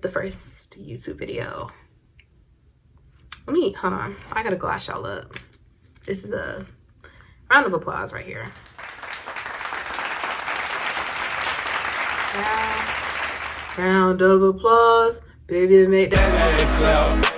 the first YouTube video. Hold on. I gotta glass y'all up. This is a round of applause right here. Round of applause. Baby, make that ass clap.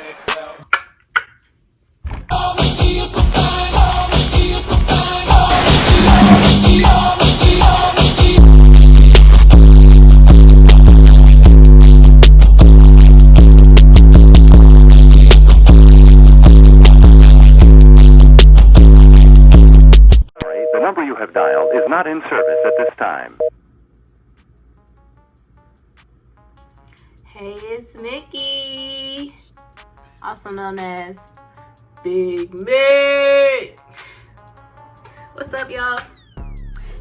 The number you have dialed is not in service at this time. Hey, it's Mickey, also known as Big Mick. What's up, y'all?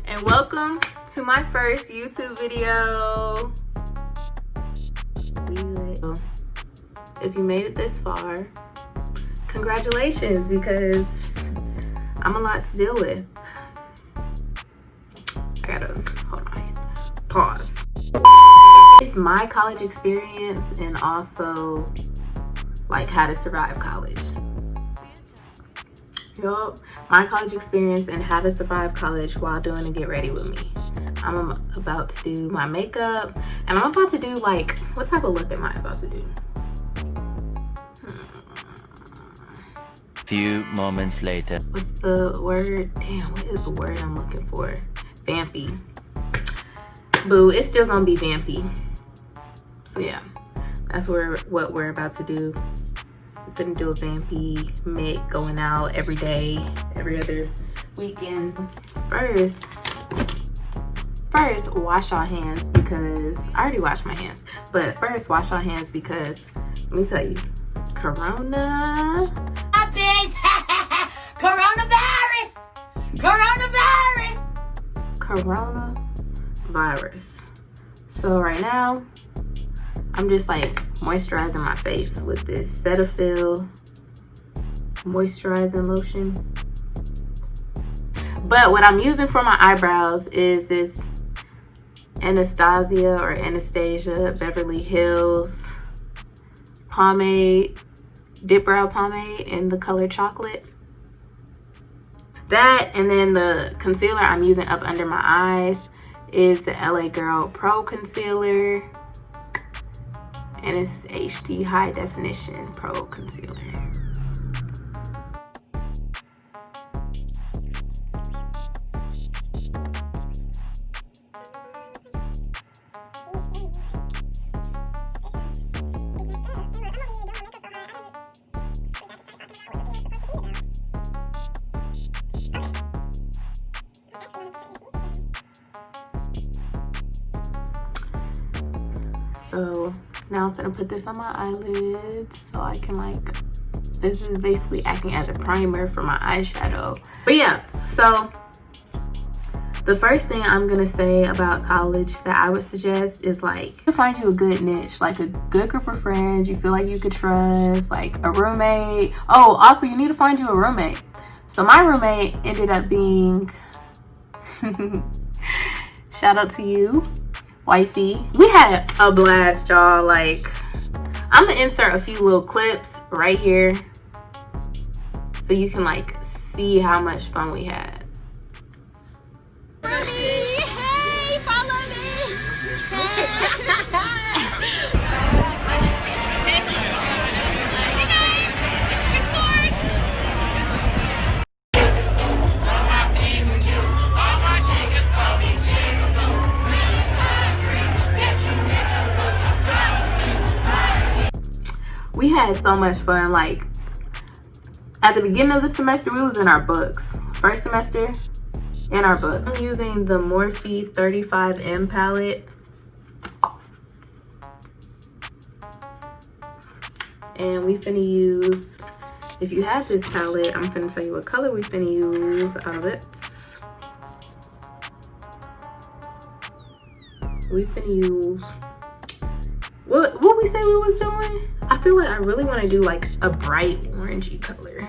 And welcome to my first YouTube video. If you made it this far, congratulations, because I'm a lot to deal with. I gotta, hold on, pause. It's my college experience and also like how to survive college. Yup, my college experience and how to survive college while doing a get ready with me. I'm about to do my makeup and I'm about to do like, what type of look am I about to do? Few moments later. What's the word? Damn, what is the word I'm looking for? Vampy. Boo, it's still gonna be vampy. So yeah, that's what we're about to do. We're gonna do a vampy make, going out every day, every other weekend. First, wash your hands, because I already washed my hands. But first, wash your hands because let me tell you, Coronavirus. So right now, I'm just like moisturizing my face with this Cetaphil moisturizing lotion. But what I'm using for my eyebrows is this Anastasia Beverly Hills pomade, dip brow pomade in the color chocolate. That, and then the concealer I'm using up under my eyes is the LA Girl Pro Concealer, and it's HD High Definition Pro Concealer. So now I'm gonna put this on my eyelids so I can this is basically acting as a primer for my eyeshadow. But yeah, so the first thing I'm gonna say about college that I would suggest is find you a good niche, like a good group of friends you feel like you could trust, like a roommate. Oh, also you need to find you a roommate. So my roommate ended up being, shout out to you, wifey. We had a blast, y'all. I'm gonna insert a few little clips right here so you can see how much fun we had. Hey, follow me. We had so much fun. At the beginning of the semester, we was in our books. First semester, in our books. I'm using the Morphe 35M palette. And we finna use, if you have this palette, I'm finna tell you what color we finna use out of it. We finna use, what we say we was doing? I feel like I really want to do a bright orangey color.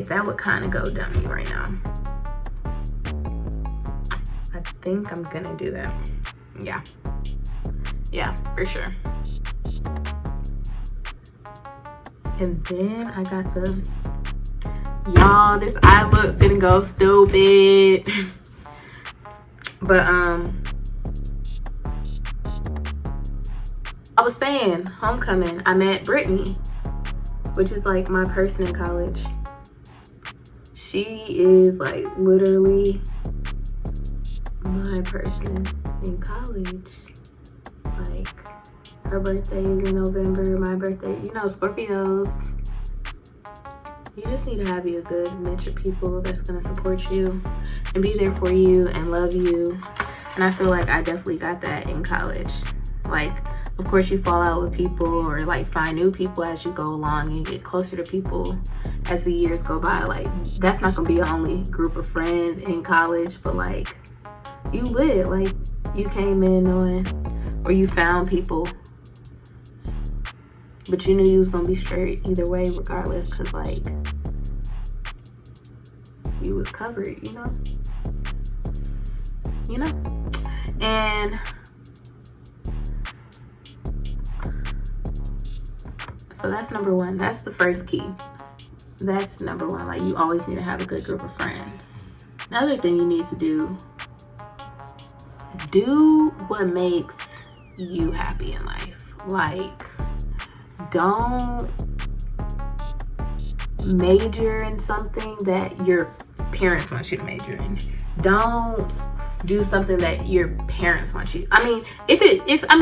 That would kind of go dummy right now. I think I'm gonna do that. Yeah, for sure. And then I got the, y'all, this eye look finna go stupid. But I was saying, homecoming, I met Brittany, which is like my person in college. She is like literally my person in college. Like, her birthday is in November, my birthday, you know, Scorpios. You just need to have you a good niche of people that's gonna support you and be there for you and love you. And I feel like I definitely got that in college. Like, of course you fall out with people or like find new people as you go along and get closer to people as the years go by. Like, that's not gonna be your only group of friends in college, but like, you lit, like you came in knowing, or you found people, but you knew you was gonna be straight either way regardless, cause like, you was covered, you know? And so that's number one. That's the first key. That's number one. Like, you always need to have a good group of friends. Another thing you need to do what makes you happy in life. Like, don't major in something that your parents want you to major in. Don't do something that your parents want you. I mean,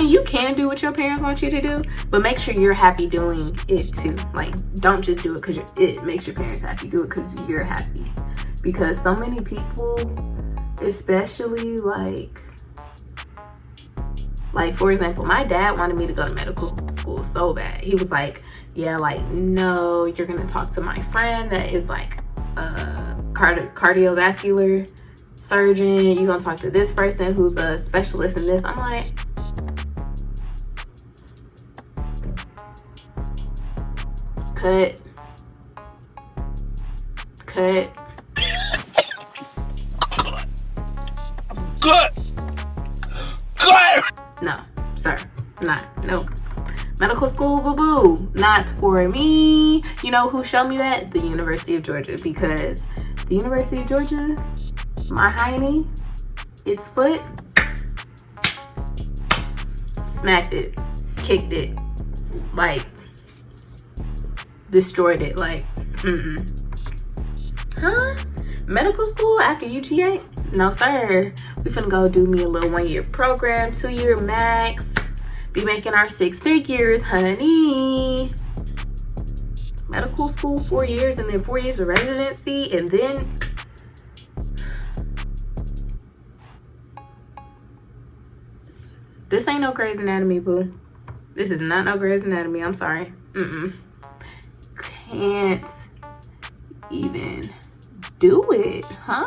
you can do what your parents want you to do, but make sure you're happy doing it too. Like, don't just do it because it makes your parents happy. Do it because you're happy. Because so many people, especially like for example, my dad wanted me to go to medical school so bad. He was like, yeah, like, no, you're gonna talk to my friend that is like a cardiovascular surgeon. You're gonna talk to this person who's a specialist in this. I'm like, cut. No, sir, no. Medical school, boo-boo, not for me. You know who showed me that? The University of Georgia, because the University of Georgia, my hiney, its foot, smacked it, kicked it, like, destroyed it, like, Huh? Medical school after UGA? No, sir. We finna go do me a little 1-year program, 2-year max. Be making our 6 figures, honey. Medical school, 4 years, and then 4 years of residency, and then this ain't no Grey's Anatomy, boo. This is not no Grey's Anatomy. I'm sorry. Can't even do it, huh?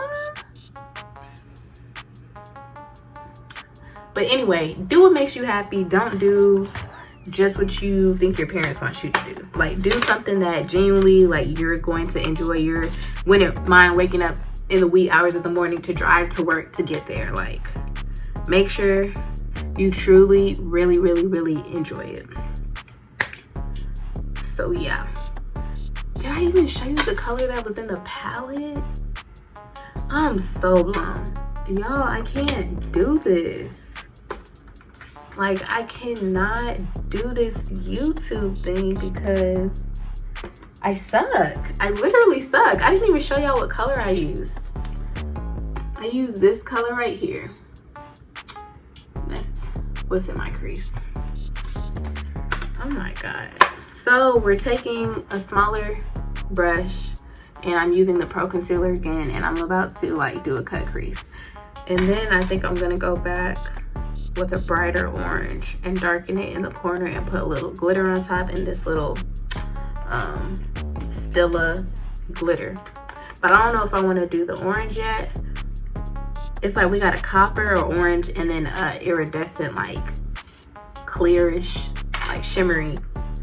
But anyway, do what makes you happy. Don't do just what you think your parents want you to do. Like, do something that genuinely, like, you're going to enjoy. You wouldn't mind waking up in the wee hours of the morning to drive to work to get there. Like, make sure you truly, really, really, really enjoy it. So yeah. Did I even show you the color that was in the palette? I'm so blown. Y'all, I can't do this. Like, I cannot do this YouTube thing because I suck. I literally suck. I didn't even show y'all what color I used. I used this color right here. That's what's in my crease. Oh my God. So we're taking a smaller brush and I'm using the Pro Concealer again, and I'm about to like do a cut crease. And then I think I'm gonna go back with a brighter orange and darken it in the corner and put a little glitter on top and this little Stila glitter. But I don't know if I want to do the orange yet. It's like we got a copper or orange and then iridescent, like clearish, like shimmery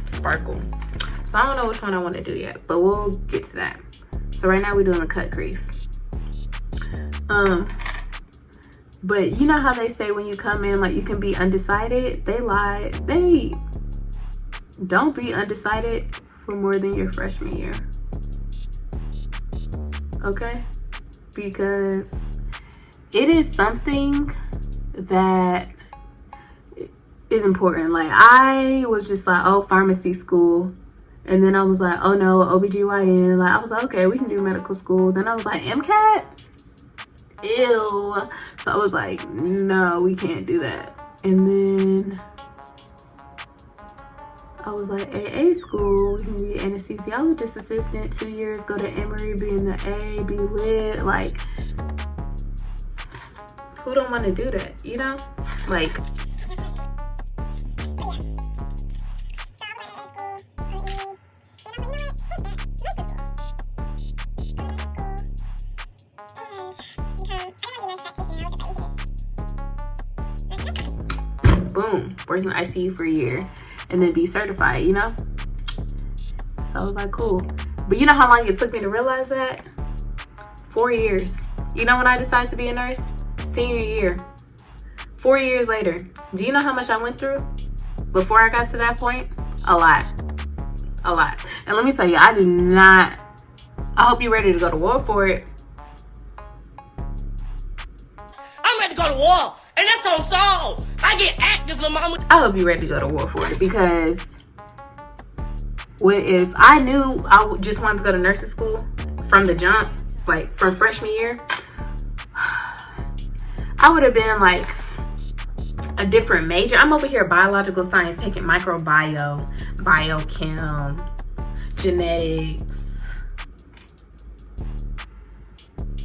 sparkle. So I don't know which one I want to do yet, but we'll get to that. So right now we're doing a cut crease. But you know how they say when you come in, like, you can be undecided? They lied. They don't be undecided. for more than your freshman year. Okay? Because it is something that is important. Like, I was just like, oh, pharmacy school. And then I was like, oh no, OBGYN. Like, I was like, okay, we can do medical school. Then I was like, MCAT? Ew. So I was like, no, we can't do that. And then I was like, AA school, we can be anesthesiologist assistant, 2 years, go to Emory, be in the A, be lit. Like, who don't want to do that, you know? Like, boom, work in the ICU for a year and then be certified, you know? So I was like, cool. But you know how long it took me to realize that? 4 years. You know when I decided to be a nurse? Senior year. 4 years later. Do you know how much I went through before I got to that point? A lot. A lot. And let me tell you, I hope you're ready to go to war for it. I'm ready to go to war, and that's on Saul. I get active, little mama. I hope you're ready to go to war for it, because if I knew I just wanted to go to nursing school from the jump, like from freshman year, I would have been like a different major. I'm over here biological science, taking microbiome, biochem, genetics,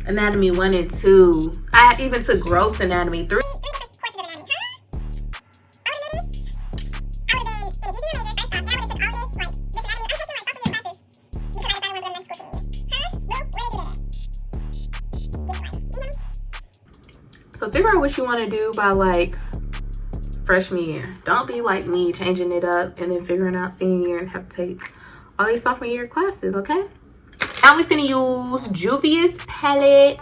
anatomy 1 and 2. I even took gross anatomy 3. So figure out what you want to do by like freshman year. Don't be like me, changing it up and then figuring out senior year and have to take all these sophomore year classes, okay? Now we finna use Juvia's palette.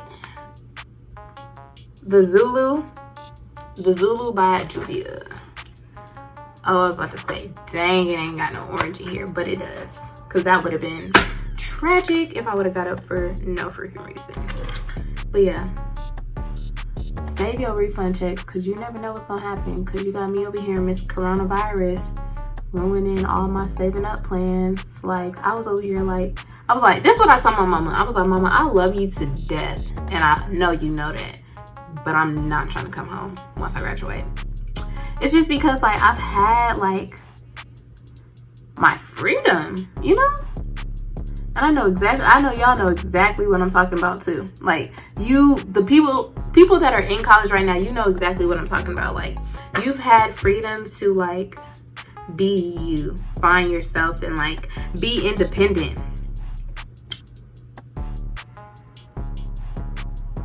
The Zulu by Juvia. Oh, I was about to say, dang, it ain't got no orange in here, but it does. Because that would have been tragic if I would have got up for no freaking reason. But yeah. Save your refund checks, because you never know what's going to happen. Because you got me over here, Miss Coronavirus, ruining all my saving up plans. Like, I was over here like, I was like, this is what I told my mama. I was like, Mama, I love you to death. And I know you know that. But I'm not trying to come home once I graduate. It's just because, like, I've had, like, my freedom, you know? And I know y'all know exactly what I'm talking about too. Like, the people that are in college right now, you know exactly what I'm talking about. Like, you've had freedom to like be you, find yourself, and like be independent.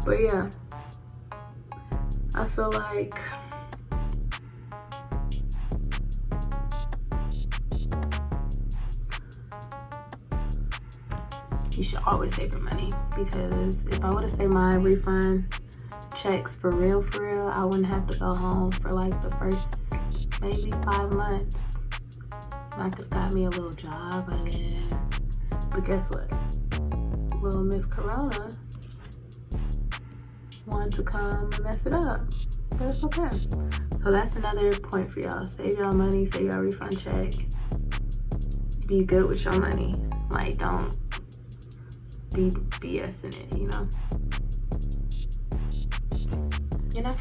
But yeah, I feel like you should always save your money, because if I would have saved my refund checks for real, I wouldn't have to go home for like the first maybe 5 months. And I could have got me a little job by then. But guess what? Little Miss Corona wanted to come and mess it up. But it's okay. So that's another point for y'all. Save y'all money, save y'all refund check. Be good with your money. Like, don't be BSing it, you know? You know?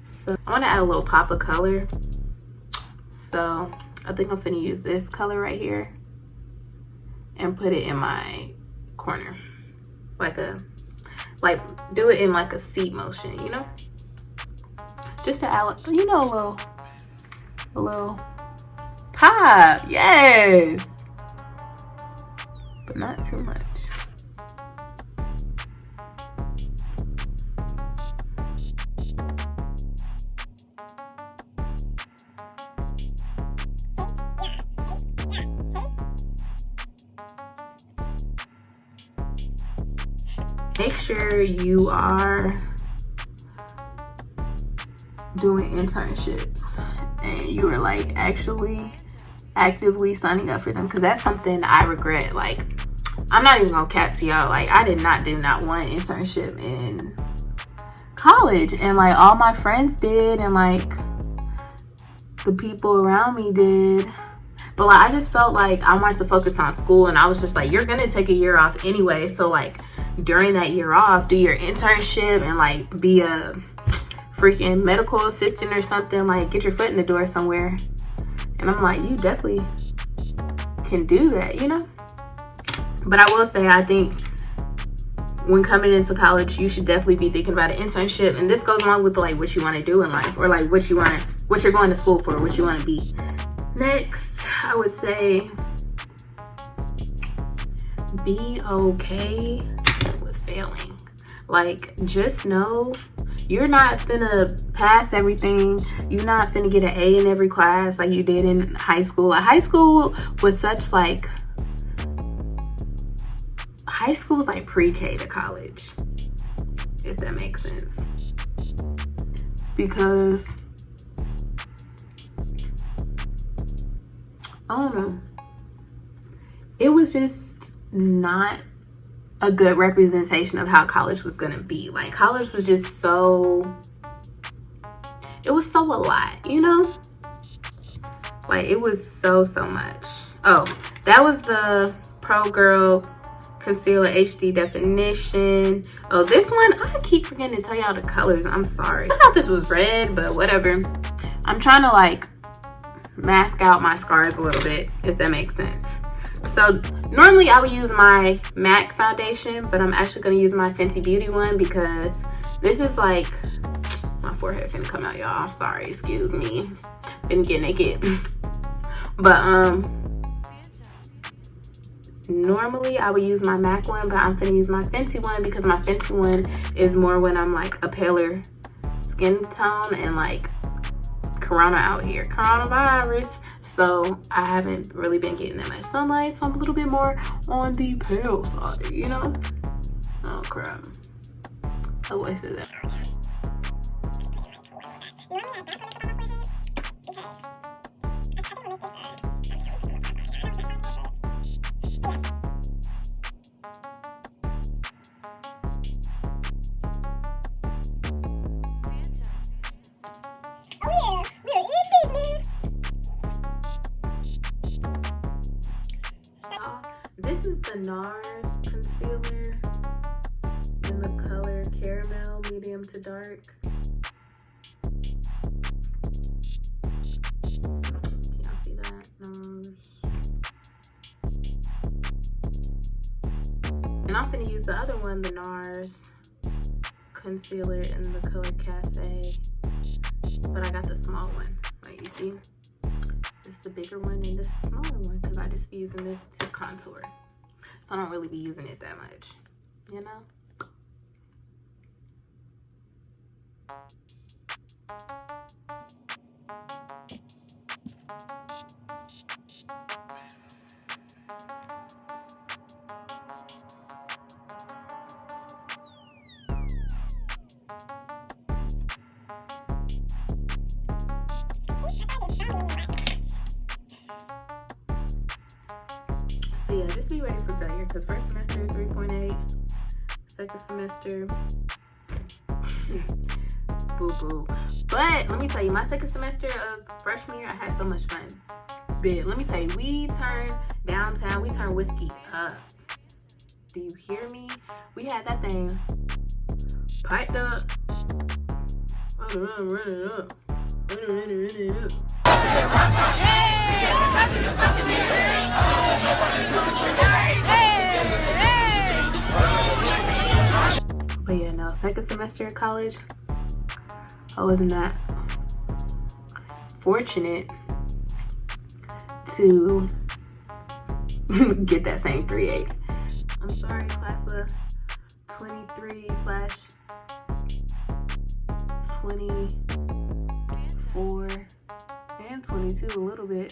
So I want to add a little pop of color. So I think I'm finna use this color right here and put it in my corner. Like do it in like a C motion, you know? Just to add, you know, a little pop, yes! But not too much. Make sure you are doing internships and you are like actually actively signing up for them, because that's something I regret. Like, I'm not even gonna cap to y'all, like, I did not do not one internship in college, and like all my friends did, and like the people around me did. But like, I just felt like I wanted to focus on school, and I was just like, you're gonna take a year off anyway, so like during that year off, do your internship and like be a freaking medical assistant or something, like get your foot in the door somewhere. And I'm like, you definitely can do that, you know? But I will say, I think when coming into college, you should definitely be thinking about an internship. And this goes along with like what you want to do in life, or like what you're going to school for, what you want to be. Next, I would say be okay with failing. Like, just know you're not finna pass everything. You're not finna get an A in every class like you did in high school. Like, high school was such like, high school is like pre-K to college, if that makes sense. Because I don't know, it was just not a good representation of how college was gonna be. Like, college was just so, it was so a lot, you know? Like, it was so much. Oh, that was the Pro Girl Concealer HD Definition. Oh, this one, I keep forgetting to tell y'all the colors. I'm sorry. I thought this was red, but whatever. I'm trying to like mask out my scars a little bit, if that makes sense. So normally I would use my MAC foundation, but I'm actually going to use my Fenty Beauty one, because this is like, my forehead finna come out, y'all. I'm sorry, excuse me. Been getting naked. But normally I would use my MAC one, but I'm finna use my Fenty one, because my Fenty one is more when I'm like a paler skin tone and like corona out here, coronavirus. So I haven't really been getting that much sunlight, so I'm a little bit more on the pale side, you know? Oh crap. What voice is that? This is the NARS concealer in the color Caramel, medium to dark. Can y'all see that? NARS. And I'm gonna use the other one, the NARS concealer in the color Cafe. But I got the small one, like you see. This is the bigger one and this smaller one, because I just be using this to contour. So I don't really be using it that much, you know? So yeah, just be ready for failure, because first semester 3.8, second semester boo boo. But let me tell you, my second semester of freshman year, I had so much fun. But let me tell you, we turned downtown, we turned whiskey up. Do you hear me? We had that thing piped up. Run it up. Run it up. But yeah, no, second semester of college, I wasn't that fortunate to get that same 3.8. I'm sorry, class of 23/24 and 22 a little bit.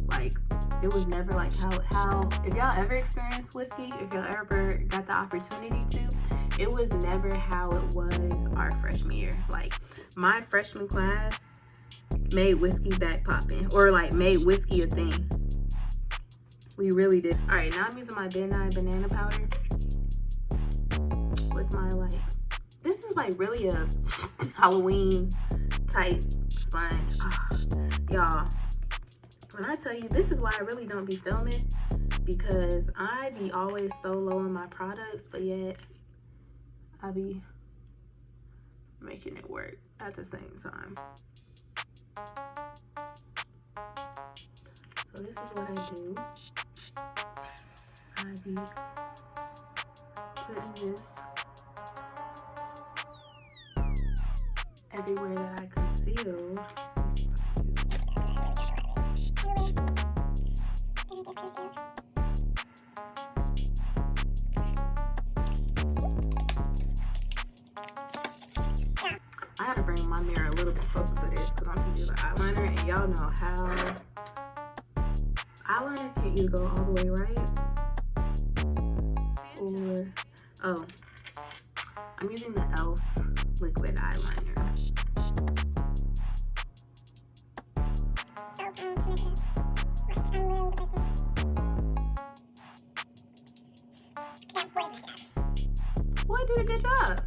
Like, it was never like how if y'all ever experienced whiskey, if y'all ever got the opportunity to, it was never how it was our freshman year. Like, my freshman class, made whiskey back popping, or like made whiskey a thing. We really did. All right, now I'm using my Ben Nye banana powder with my like, this is like really a Halloween type sponge. Oh, y'all, when I tell you, this is why I really don't be filming, because I be always so low in my products, but yet I be making it work at the same time. So this is what I do. I be putting this everywhere that I concealed. I had to bring my mirror a little bit closer to this because I'm gonna do the eyeliner, and y'all know how eyeliner can either go all the way right, or oh, I'm using the e.l.f. liquid eyeliner. Boy, I did a good job.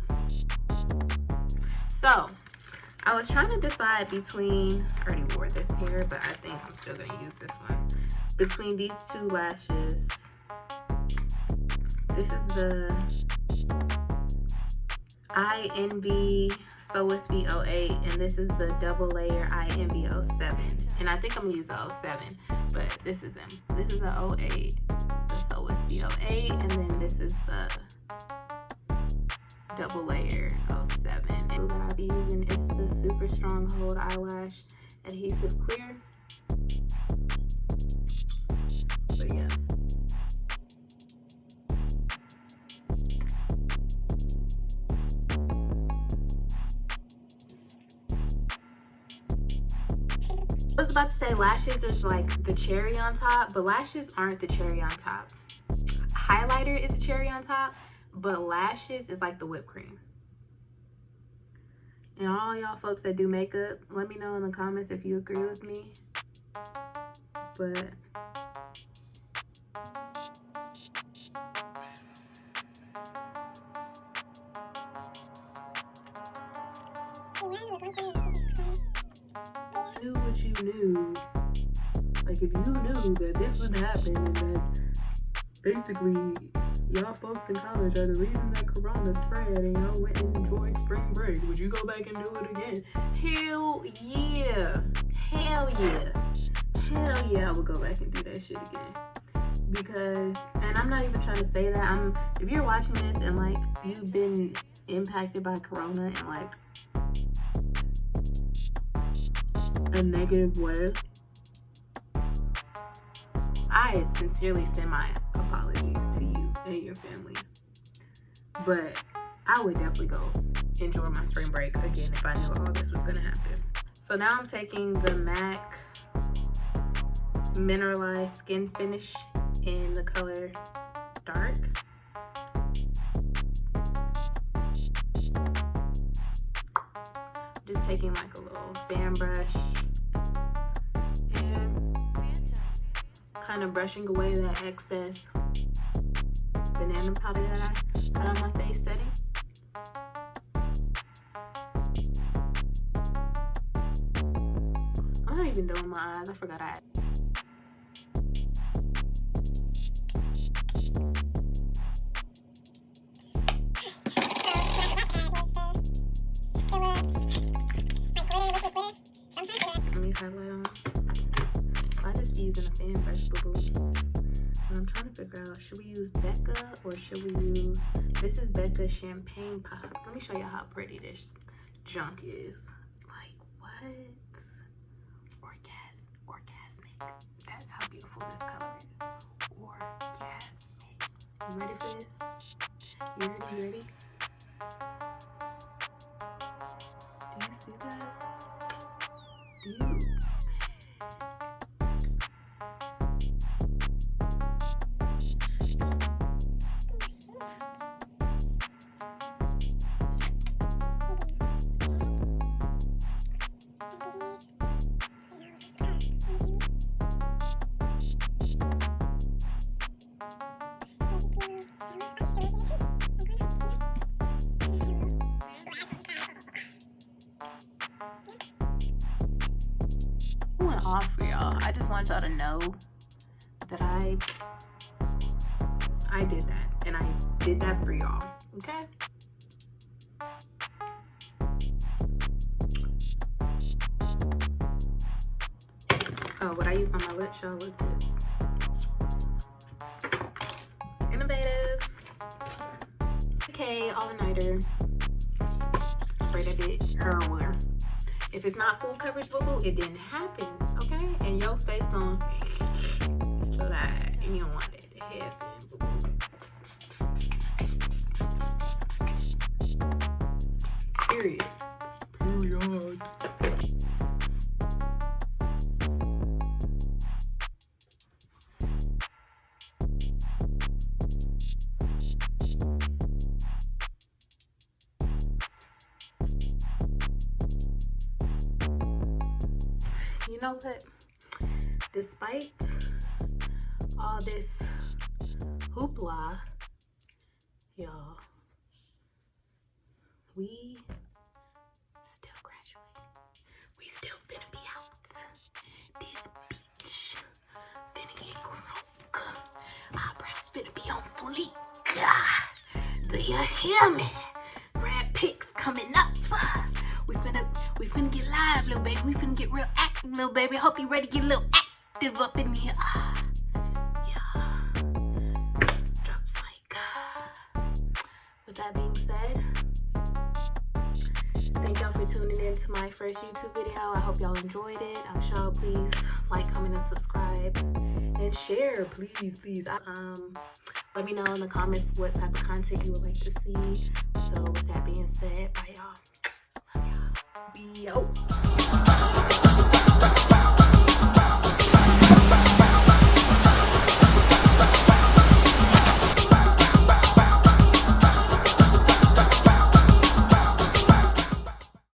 So, I was trying to decide between, I already wore this pair, but I think I'm still gonna use this one. Between these two lashes. This is the INV So Wispy 08, and this is the double layer INV 07. And I think I'm gonna use the 07, but this is them. This is the 08, the So Wispy 08, and then this is the double layer 07. And that I'll be using is the Super Strong Hold Eyelash Adhesive Clear. But yeah. I was about to say lashes is like the cherry on top, but lashes aren't the cherry on top. Highlighter is the cherry on top, but lashes is like the whipped cream. And all y'all folks that do makeup, let me know in the comments if you agree with me. But knew what you knew. Like if you knew that this would happen and that basically y'all folks in college are the reason that Corona spread and y'all went and enjoyed spring break, would you go back and do it again? Hell yeah. Hell yeah. Hell yeah, I would go back and do that shit again. Because, and I'm not even trying to say that, if you're watching this and like you've been impacted by Corona in like a negative way, I sincerely send my apologies to you and your family. But I would definitely go enjoy my spring break again if I knew all this was gonna happen. So now I'm taking the MAC Mineralized Skin Finish in the color Dark. Just taking like a little fan brush and kind of brushing away that excess banana powder that I put on my face setting. I'm not even doing my eyes. I forgot I had. Let me highlight on. So I just be using a fan brush, boo-boo. And I'm trying to figure out, should we use Becca or should we use, this is Becca Champagne Pop. Let me show you how pretty this junk is. Like, what? Orgasmic. That's how beautiful this color is. Orgasmic. You ready for this? You ready? Do you see that? Do you? all for y'all. I just want y'all to know that I did that, and I did that for y'all. Okay. Oh, what I used on my lip show was this. Innovative. Okay, all-nighter. Spray that bit everywhere. If it's not full coverage, boo-boo, it didn't happen, okay? And your face gonna show that, and you don't want that to happen, boo-boo. Period. Period. You know what? Despite all this hoopla, y'all, we still graduating. We still finna be out. This bitch finna get crook. Eyebrows finna be on fleek. Do you hear me? Grab pics coming up. We finna get live, little baby. We finna get real active, little baby. Hope you ready to get a little active up in here. Yeah. Drops like. With that being said, thank y'all for tuning in to my first YouTube video. I hope y'all enjoyed it. I'm sure. Please like, comment, and subscribe, and share, please. Let me know in the comments what type of content you would like to see. So with that being said, bye y'all. Love y'all. Be out.